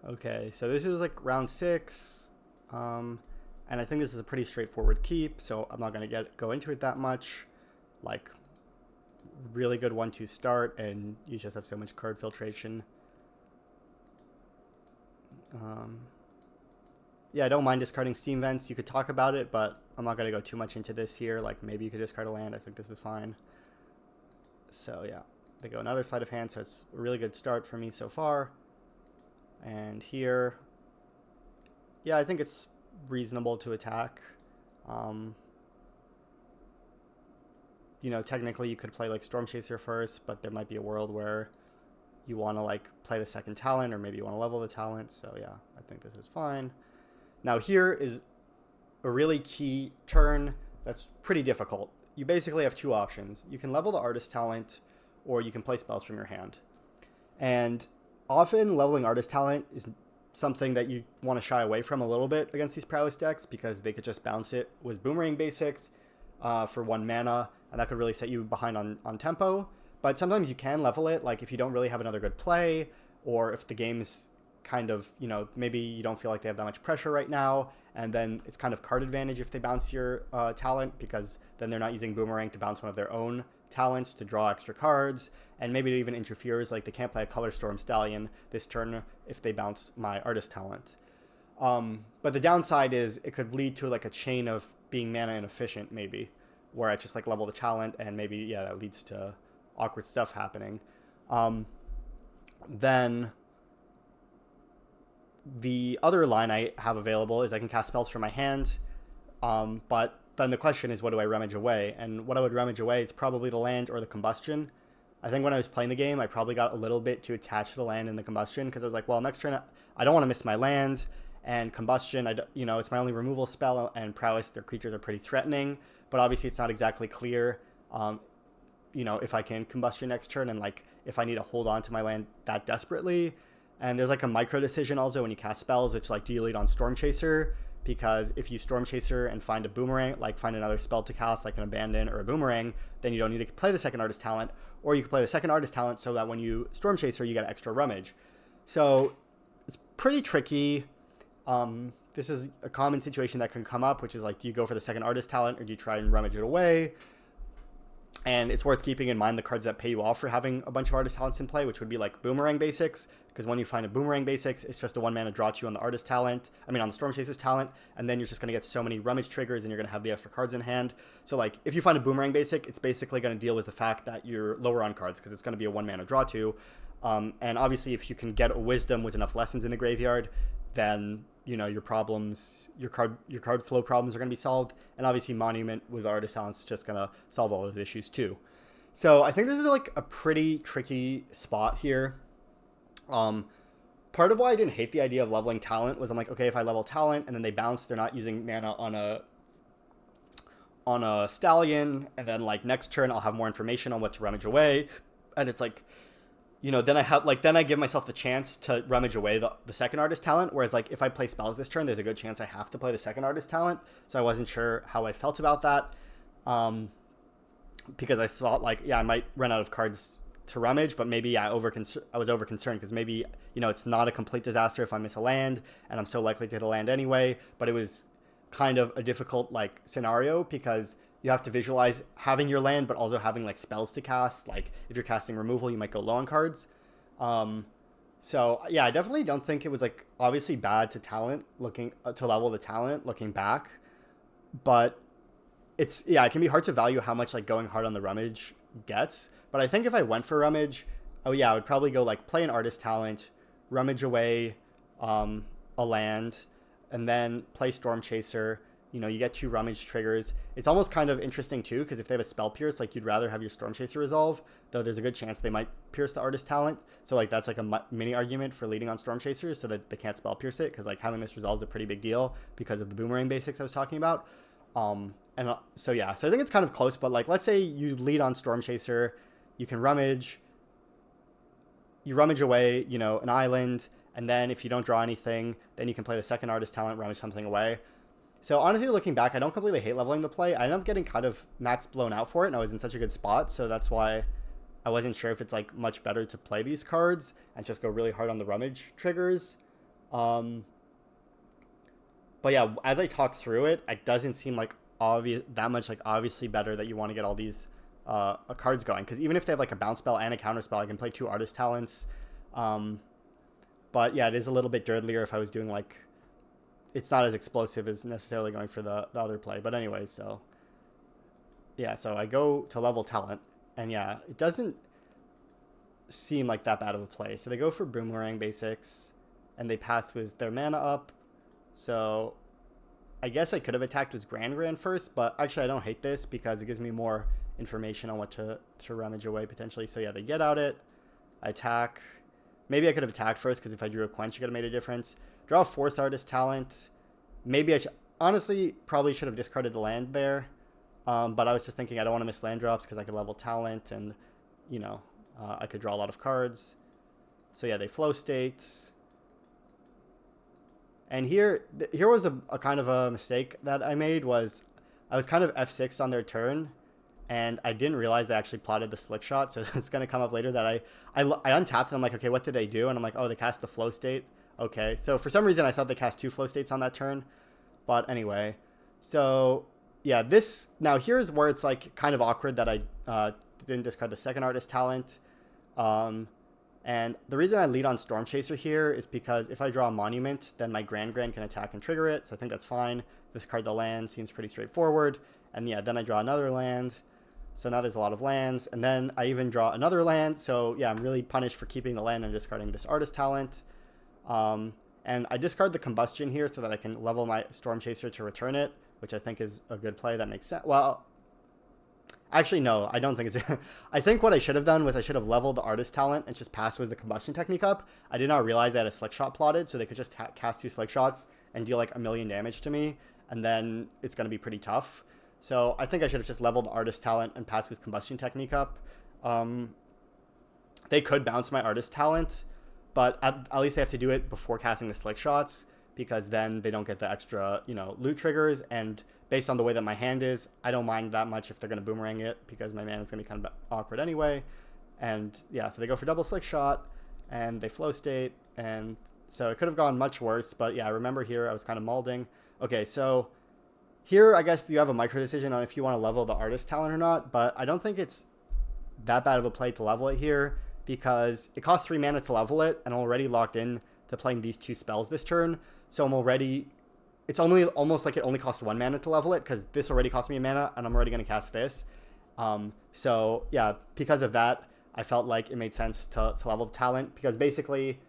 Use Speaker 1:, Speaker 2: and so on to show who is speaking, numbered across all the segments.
Speaker 1: Okay, so this is like round 6. And I think this is a pretty straightforward keep, so I'm not going to go into it that much. Like, really good 1-2 start, and you just have so much card filtration. Yeah, I don't mind discarding Steam Vents. You could talk about it, but I'm not going to go too much into this here. Like, maybe you could discard a land. I think this is fine. So, yeah. They go another sleight of hand, so it's a really good start for me so far. And here, yeah, I think it's reasonable to attack. Technically you could play like Storm Chaser first, but there might be a world where you want to like play the second talent, or maybe you want to level the talent. So yeah, I think this is fine. Now here is a really key turn that's pretty difficult. You basically have two options. You can level the artist talent, or you can play spells from your hand. And often leveling artist talent is something that you want to shy away from a little bit against these Prowess decks, because they could just bounce it with Boomerang Basics for 1 mana, and that could really set you behind on tempo. But sometimes you can level it, like if you don't really have another good play, or if the game's kind of, maybe you don't feel like they have that much pressure right now, and then it's kind of card advantage if they bounce your talent, because then they're not using Boomerang to bounce one of their own talents to draw extra cards, and maybe it even interferes, like they can't play a Color Storm Stallion this turn if they bounce my artist talent. But the downside is it could lead to like a chain of being mana inefficient, maybe, where I just like level the talent, and maybe, yeah, that leads to awkward stuff happening. Then the other line I have available is I can cast spells from my hand, but then the question is, what do I rummage away? And what I would rummage away is probably the land or the combustion. I think when I was playing the game, I probably got a little bit too attached to the land and the combustion, because I was like, well, next turn I don't want to miss my land, and combustion, it's my only removal spell, and Prowess, their creatures are pretty threatening, but obviously it's not exactly clear, if I can combustion next turn, and like if I need to hold on to my land that desperately. And there's like a micro decision also when you cast spells, which like, do you lead on Storm Chaser? Because if you Storm Chaser and find a Boomerang, like find another spell to cast, like an Abandon or a Boomerang, then you don't need to play the second artist talent, or you can play the second artist talent so that when you Storm Chaser, you get extra rummage. So it's pretty tricky. This is a common situation that can come up, which is like, do you go for the second artist talent, or do you try and rummage it away? And it's worth keeping in mind the cards that pay you off for having a bunch of artist talents in play, which would be like Boomerang Basics, because when you find a Boomerang Basics, it's just a 1 mana draw to you on the artist talent, on the Storm Chaser's talent, and then you're just going to get so many rummage triggers, and you're going to have the extra cards in hand. So like, if you find a Boomerang Basic, it's basically going to deal with the fact that you're lower on cards, because it's going to be a 1 mana draw to. And obviously, if you can get a Wisdom with enough lessons in the graveyard, then your problems, your card flow problems are going to be solved, and obviously Monument with artist talents is just going to solve all those issues too. So I think this is like a pretty tricky spot here. Part of why I didn't hate the idea of leveling talent was I'm like, okay, if I level talent and then they bounce, they're not using mana on a Stallion, and then like next turn I'll have more information on what to rummage away, and it's like, then I give myself the chance to rummage away the second artist talent. Whereas like, if I play spells this turn, there's a good chance I have to play the second artist talent. So I wasn't sure how I felt about that. Because I thought like, yeah, I might run out of cards to rummage, but maybe I was over concerned, because maybe, it's not a complete disaster if I miss a land, and I'm so likely to hit a land anyway. But it was kind of a difficult like scenario, because you have to visualize having your land, but also having like spells to cast. Like if you're casting removal, you might go low on cards. So yeah, I definitely don't think it was like obviously bad to level the talent looking back, but it can be hard to value how much like going hard on the rummage gets. But I think if I went for rummage, I would probably go like play an artist talent, rummage away a land, and then play Storm Chaser. You get 2 rummage triggers. It's almost kind of interesting too, because if they have a spell pierce, like you'd rather have your Storm Chaser resolve, though there's a good chance they might pierce the artist talent. So like, that's like a mini argument for leading on Storm Chaser, so that they can't spell pierce it, because like having this resolve is a pretty big deal because of the Boomerang Basics I was talking about. So I think it's kind of close, but like, let's say you lead on Storm Chaser, you can rummage away, an island, and then if you don't draw anything, then you can play the second artist talent, rummage something away. So honestly, looking back, I don't completely hate leveling the play. I ended up getting kind of max blown out for it, and I was in such a good spot, so that's why I wasn't sure if it's like much better to play these cards and just go really hard on the rummage triggers. Um, but yeah, as I talk through it, it doesn't seem like obvious that much like obviously better that you want to get all these cards going, because even if they have like a bounce spell and a counter spell, I can play two artist talents. Um, but yeah, it is a little bit dirtlier if I was doing like it's not as explosive as necessarily going for the other play. But anyways, so yeah, so I go to level talent, and yeah, it doesn't seem like that bad of a play. So they go for boomerang basics, and they pass with their mana up. So I guess I could have attacked with Grand first, but actually I don't hate this because it gives me more information on what to rummage away potentially. So yeah, they get out it. I attack. Maybe I could have attacked first because if I drew a quench, it could have made a difference. Draw a fourth artist talent. Maybe honestly, probably should have discarded the land there. But I was just thinking I don't want to miss land drops because I could level talent and, you know, I could draw a lot of cards. So yeah, they flow states. And here was a kind of a mistake that I made was I was kind of F6 on their turn, and I didn't realize they actually plotted the slick shot. So it's going to come up later that I untapped and I'm like, okay, what did they do? And I'm like, oh, they cast the flow state. Okay, so for some reason I thought they cast two flow states on that turn. But anyway, so yeah, now here's where it's like kind of awkward that I didn't discard the second artist talent. And the reason I lead on Storm Chaser here is because if I draw a monument, then my Grand can attack and trigger it. So I think that's fine. Discard the land seems pretty straightforward. And yeah, then I draw another land. So now there's a lot of lands. And then I even draw another land. So yeah, I'm really punished for keeping the land and discarding this artist talent. And I discard the combustion here so that I can level my Storm Chaser to return it, which I think is a good play. That makes sense. Well, actually, no, I don't think it's... I think what I should have done was I should have leveled the artist talent and just passed with the combustion technique up. I did not realize they had a slick shot plotted, so they could just cast two slick shots and deal like 1,000,000 damage to me, and then it's going to be pretty tough. So I think I should have just leveled the artist talent and passed with combustion technique up. They could bounce my artist talent, but at least they have to do it before casting the slick shots, because then they don't get the extra, loot triggers. And based on the way that my hand is, I don't mind that much if they're going to boomerang it, because my mana is going to be kind of awkward anyway. And yeah, so they go for double slick shot, and they flow state, and so it could have gone much worse. But yeah, I remember here I was kind of malding. Okay, so here I guess you have a micro decision on if you want to level the artist talent or not, but I don't think it's that bad of a play to level it here, because it costs 3 mana to level it, and I'm already locked in to playing these two spells this turn. So it's only almost like it only costs 1 mana to level it, because this already cost me a mana, and I'm already going to cast this. So yeah, because of that, I felt like it made sense to level the talent, because basically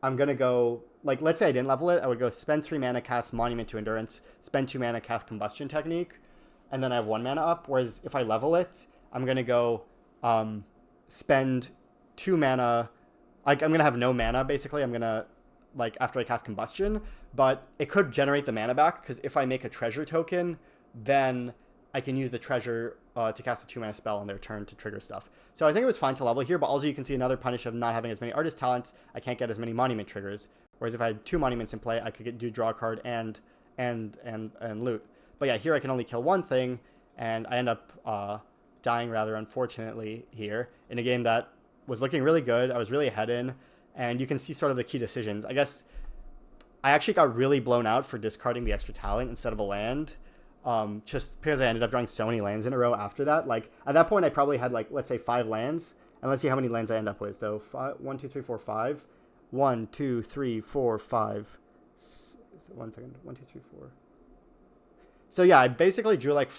Speaker 1: I'm going to go, like, let's say I didn't level it, I would go spend 3 mana, cast Monument to Endurance, spend 2 mana, cast Combustion Technique, and then I have 1 mana up. Whereas if I level it, I'm going to go spend 2 mana, like I'm going to have no mana basically. I'm going to, like, after I cast Combustion, but it could generate the mana back, because if I make a treasure token, then I can use the treasure to cast a 2 mana spell on their turn to trigger stuff. So I think it was fine to level here, but also you can see another punish of not having as many artist talents. I can't get as many monument triggers. Whereas if I had 2 monuments in play, I could do draw a card and loot. But yeah, here I can only kill one thing, and I end up dying rather unfortunately here in a game that was looking really good. I was really ahead in, and you can see sort of the key decisions. I guess I actually got really blown out for discarding the extra talent instead of a land, just because I ended up drawing so many lands in a row after that. Like, at that point, I probably had, like, let's say 5 lands, and let's see how many lands I end up with. So 1, 2, 3, 4, 5. 1, 2, 3, 4, 5. 1 second. 1, 2, 3, 4. So yeah, I basically drew like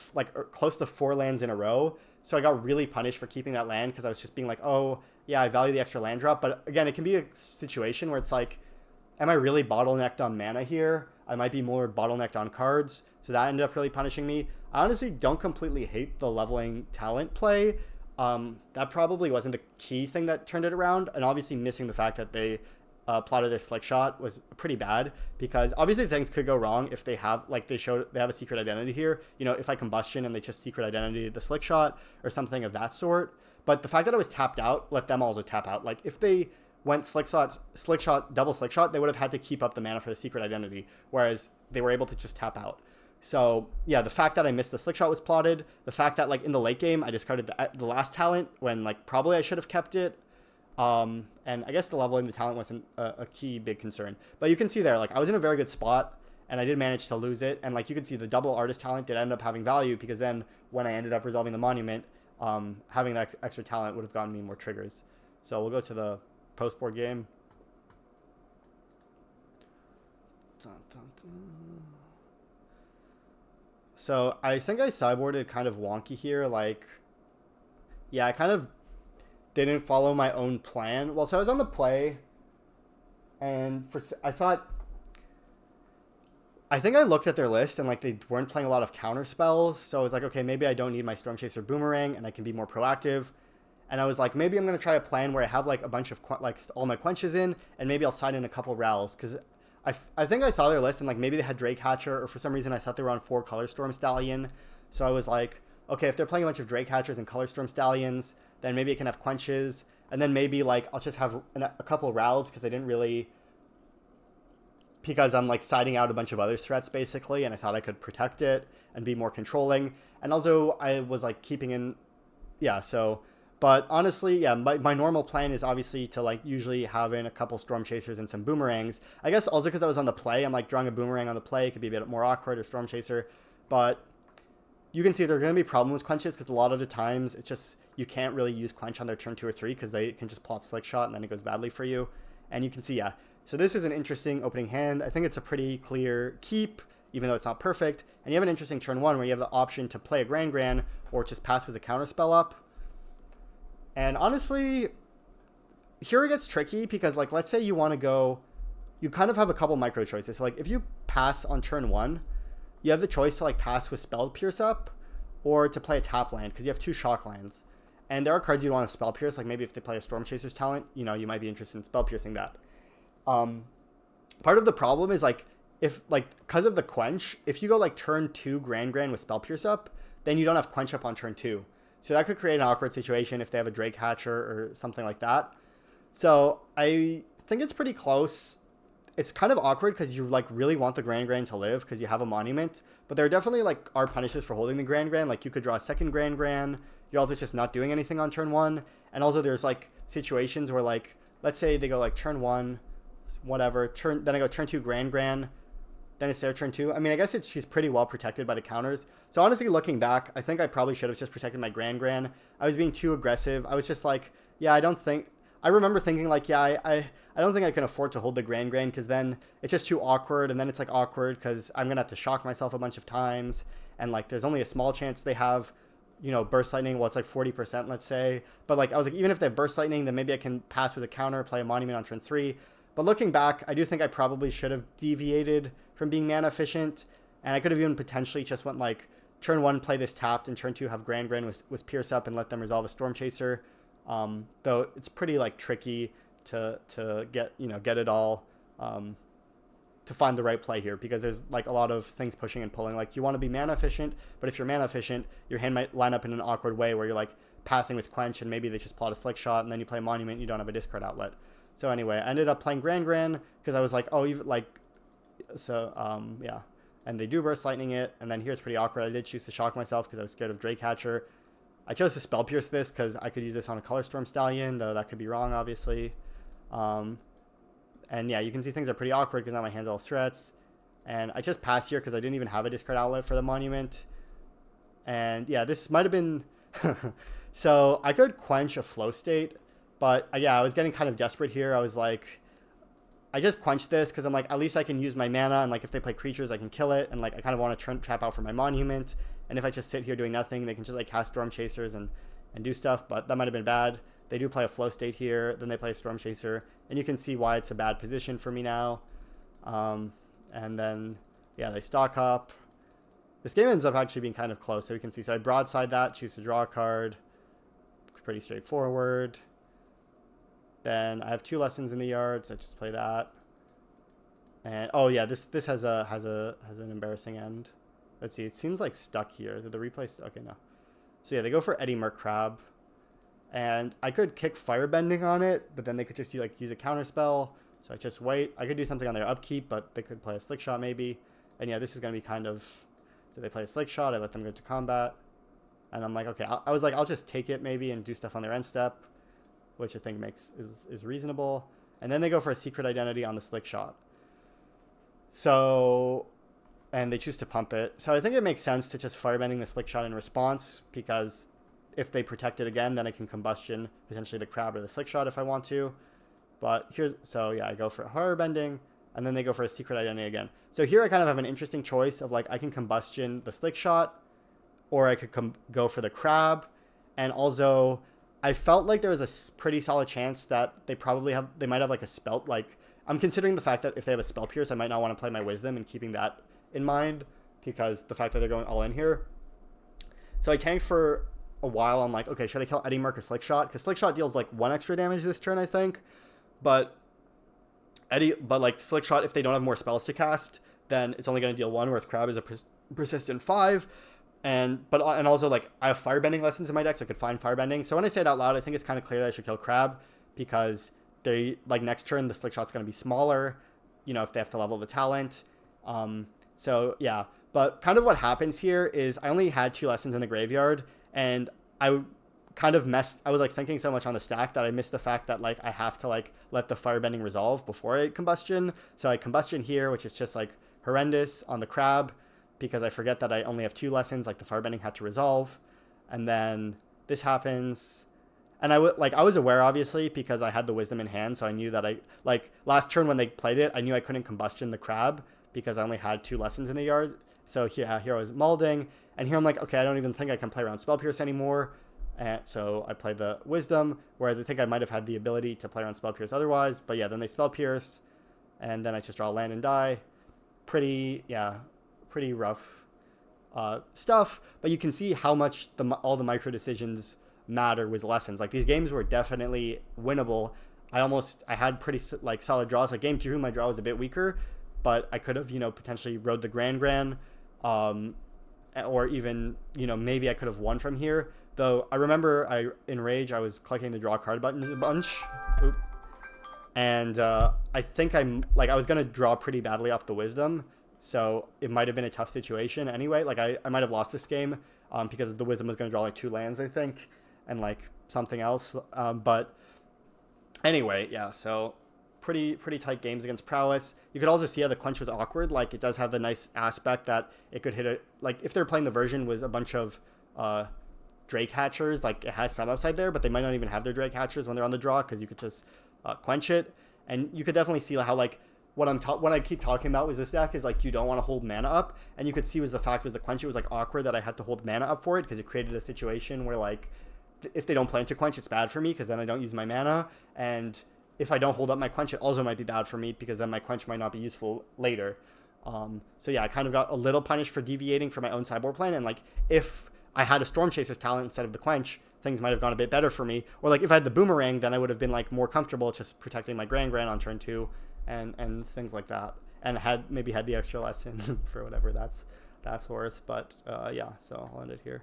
Speaker 1: close to 4 lands in a row. So I got really punished for keeping that land, because I was just being like, oh yeah, I value the extra land drop. But again, it can be a situation where it's like, am I really bottlenecked on mana here? I might be more bottlenecked on cards. So that ended up really punishing me. I honestly don't completely hate the leveling talent play. That probably wasn't the key thing that turned it around. And obviously missing the fact that they plotted their slick shot was pretty bad, because obviously things could go wrong if they have, like, they have a secret identity here. If I combustion and they just secret identity the slick shot or something of that sort. But the fact that I was tapped out let them also tap out. Like, if they went slick shot, double slick shot, they would have had to keep up the mana for the secret identity, whereas they were able to just tap out. So yeah, the fact that I missed the slick shot was plotted. The fact that, like, in the late game I discarded the last talent when, like, probably I should have kept it. And I guess the leveling the talent wasn't a key big concern. But you can see there, like, I was in a very good spot, and I did manage to lose it. And, like, you can see the double artist talent did end up having value, because then when I ended up resolving the monument, having that extra talent would have gotten me more triggers. So we'll go to the post-board game. Dun, dun, dun. So I think I sideboarded kind of wonky here. Like, yeah, I kind of didn't follow my own plan. Well, so I was on the play, and I think I looked at their list, and like they weren't playing a lot of counter spells. So I was like, okay, maybe I don't need my Storm Chaser Boomerang, and I can be more proactive. And I was like, maybe I'm gonna try a plan where I have like a bunch of like all my quenches in, and maybe I'll side in a couple Rals, because I think I saw their list, and like maybe they had Drake Hatcher, or for some reason I thought they were on 4 Color Storm Stallion. So I was like, okay, if they're playing a bunch of Drake Hatchers and Color Storm Stallions, then maybe I can have quenches, and then maybe like I'll just have a couple Rals, because I'm like siding out a bunch of other threats basically, and I thought I could protect it and be more controlling. And also I was like keeping in, yeah, so. But honestly, yeah, my normal plan is obviously to like usually have in a couple Storm Chasers and some Boomerangs. I guess also because I was on the play, I'm like drawing a Boomerang on the play. It could be a bit more awkward, or Storm Chaser. But you can see there are going to be problems with quenches, because a lot of the times it's just you can't really use quench on their turn 2 or 3, because they can just plot Slick Shot and then it goes badly for you. And you can see, yeah. So this is an interesting opening hand. I think it's a pretty clear keep, even though it's not perfect. And you have an interesting turn 1 where you have the option to play a Gran or just pass with a counterspell up. And honestly, here it gets tricky, because like let's say you want to go, you kind of have a couple micro choices. So like if you pass on turn 1, you have the choice to like pass with Spell Pierce up, or to play a tap land, because you have 2 shock lands. And there are cards you want to Spell Pierce, like maybe if they play a Storm Chaser's talent, you know, you might be interested in Spell Piercing that. Part of the problem is like, if like, because of the quench, if you go like turn 2 Gran with Spell Pierce up, then you don't have quench up on turn 2. So that could create an awkward situation if they have a Drake Hatcher or something like that. So I think it's pretty close. It's kind of awkward because you like really want the Gran to live because you have a monument. But there definitely like are punishes for holding the Gran. Like you could draw a second Gran. You're also just not doing anything on turn 1. And also there's like situations where like, let's say they go like turn 1, whatever, then I go turn 2 Gran. Then it's their turn 2. I mean, I guess she's pretty well protected by the counters. So honestly, looking back, I think I probably should have just protected my Gran. I was being too aggressive. I was just like, yeah, I remember thinking like, yeah, I don't think I can afford to hold the Gran because then it's just too awkward. And then it's like awkward because I'm going to have to shock myself a bunch of times. And like, there's only a small chance they have, you know, Burst Lightning. Well, it's like 40%, let's say. But like, I was like, even if they have Burst Lightning, then maybe I can pass with a counter, play a Monument on turn 3. But looking back, I do think I probably should have deviated from being mana efficient. And I could have even potentially just went like, turn 1, play this tapped, and turn 2 have Gran was Pierce up and let them resolve a Storm Chaser. Though it's pretty like tricky to get it all to find the right play here, because there's like a lot of things pushing and pulling. Like you want to be mana efficient, but if you're mana efficient, your hand might line up in an awkward way where you're like passing with Quench and maybe they just plot a Slick Shot and then you play Monument and you don't have a discard outlet. So anyway, I ended up playing Gran because I was like, oh, you like, so yeah. And they do Burst Lightning it, and then here's pretty awkward. I did choose to shock myself because I was scared of Drake Hatcher. I chose to Spell Pierce this because I could use this on a Color Storm Stallion, though that could be wrong, obviously. And yeah, you can see things are pretty awkward because now my hand's all threats. And I just passed here because I didn't even have a discard outlet for the Monument. And yeah, this might have been... So I could Quench a Flow State, but yeah, I was getting kind of desperate here. I was like... I just quenched this because I'm like, at least I can use my mana, and like if they play creatures, I can kill it, and like I kind of want to trap out for my Monument. And if I just sit here doing nothing, they can just like cast Storm Chasers and do stuff, but that might have been bad. They do play a Flow State here, then they play a Storm Chaser, and you can see why it's a bad position for me now. And then, yeah, they stock up. This game ends up actually being kind of close, so you can see. So I broadside that, choose to draw a card. Pretty straightforward. Then I have 2 Lessons in the Yard, so I just play that. And oh yeah, this has an embarrassing end. Let's see, it seems like stuck here. Did the replay okay, no. So yeah, they go for Eddie Mercrab. And I could kick Firebending on it, but then they could just use a counter spell. So I just wait. I could do something on their upkeep, but they could play a Slick Shot maybe. And yeah, this is gonna be kind of, so they play a Slick Shot, I let them go to combat. And I'm like, okay, I was like, I'll just take it maybe and do stuff on their end step. which I think is reasonable. And then they go for a secret identity on the slick shot. So, and they choose to pump it. So I think it makes sense to just firebending the slick shot in response, because if they protect it again, then I can combustion potentially the crab or the slick shot if I want to. But so yeah, I go for firebending, and then they go for a secret identity again. So here I kind of have an interesting choice of like, I can combustion the slick shot, or I could go for the crab. And also, I felt like there was a pretty solid chance that they might have like a spell. Like, I'm considering the fact that if they have a spell pierce, I might not want to play my wisdom, and keeping that in mind, because the fact that they're going all in here. So I tanked for a while. I'm like, okay, should I kill Eddie Mark or Slick Shot? Because Slick Shot deals like 1 extra damage this turn, I think. But like Slick Shot, if they don't have more spells to cast, then it's only going to deal 1, whereas Crab is a persistent 5. And also, like, I have firebending lessons in my deck, so I could find firebending. So when I say it out loud, I think it's kind of clear that I should kill Crab, because they, like, next turn the Slick Shot's going to be smaller, you know, if they have to level the talent. So yeah, but kind of what happens here is I only had 2 lessons in the graveyard, and I kind of I was like thinking so much on the stack that I missed the fact that like I have to like let the firebending resolve before I combustion. So I combustion here, which is just like horrendous on the Crab, because I forget that I only have 2 lessons, like the firebending had to resolve. And then this happens, and I was aware, obviously, because I had the wisdom in hand, so I knew that like last turn when they played it, I knew I couldn't combustion the Crab because I only had 2 lessons in the yard. So here I was molding, and here I'm like, okay, I don't even think I can play around Spell Pierce anymore. And so I play the Wisdom, whereas I think I might have had the ability to play around Spell Pierce otherwise. But yeah, then they Spell Pierce, and then I just draw land and die. Pretty rough stuff. But you can see how much all the micro decisions matter with lessons. Like, these games were definitely winnable. I had pretty like solid draws. Like game 2, my draw was a bit weaker, but I could have, you know, potentially rode the Gran, or even, you know, maybe I could have won from here. Though I remember in Rage, I was clicking the draw card button a bunch. Oop. And I think I was going to draw pretty badly off the Wisdom. So it might have been a tough situation anyway. Like I might have lost this game because the Wisdom was going to draw like 2 lands, I think, and like something else. But anyway, yeah, so pretty tight games against Prowess. You could also see how the Quench was awkward. Like, it does have the nice aspect that it could hit it. Like, if they're playing the version with a bunch of Drake Hatchers, like, it has some upside there, but they might not even have their Drake Hatchers when they're on the draw, because you could just quench it. And you could definitely see how, like, what I keep talking about with this deck is, like, you don't want to hold mana up. And you could see was the fact with the Quench, it was, like, awkward that I had to hold mana up for it, because it created a situation where, like, if they don't plan to Quench, it's bad for me, because then I don't use my mana. And if I don't hold up my Quench, it also might be bad for me, because then my Quench might not be useful later. So yeah, I kind of got a little punished for deviating from my own sideboard plan. And, like, if I had a Storm Chaser's talent instead of the Quench, things might have gone a bit better for me. Or, like, if I had the Boomerang, then I would have been, like, more comfortable just protecting my Gran on turn 2 and things like that. And maybe had the extra lesson for whatever that's worth. But yeah, so I'll end it here.